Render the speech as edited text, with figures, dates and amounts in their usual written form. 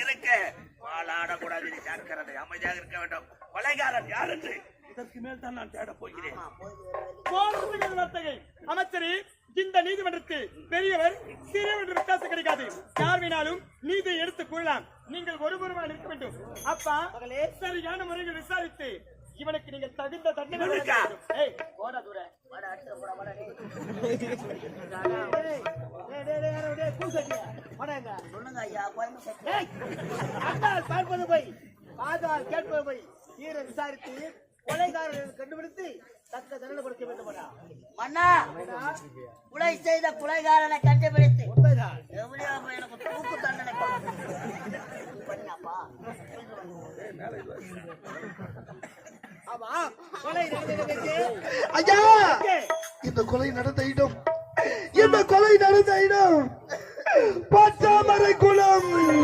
இருக்க வாழாடக்கூடாது. ஜாக்கிரதை, அமைதியாக இருக்க வேண்டும். கொலைகாரன் யார் என்று இதற்கு மேல் தான் நான் தேட போகிறேன். அமைச்சரே, இந்த நீதிமன்றத்தில் பெரியவர் சிறியவர் வித்தியாசம் கிடைக்காது. யார் வேணாலும் நீதியை எடுத்துக் கொள்ளலாம். நீங்கள் ஒருவருமாக இருக்க வேண்டும். அப்பா, சரியான முறையில் விசாரித்து இவனுக்கு நீங்கள் தகுந்த தண்டனை பார்ப்பது போய் பாதால் கேட்பது போய் தீர விசாரித்து கொலைகாரர்களை கண்டுபிடித்து தக்க தண்டனை கொடுக்க வேண்டும். மன்னா, கொலை செய்த கொலைகாரனை கண்டுபிடித்து எனக்கு தூக்கு தண்டனை பண்ணப்பா. ஐயா, இந்த கொலை நடந்த இடம் பச்சாமரை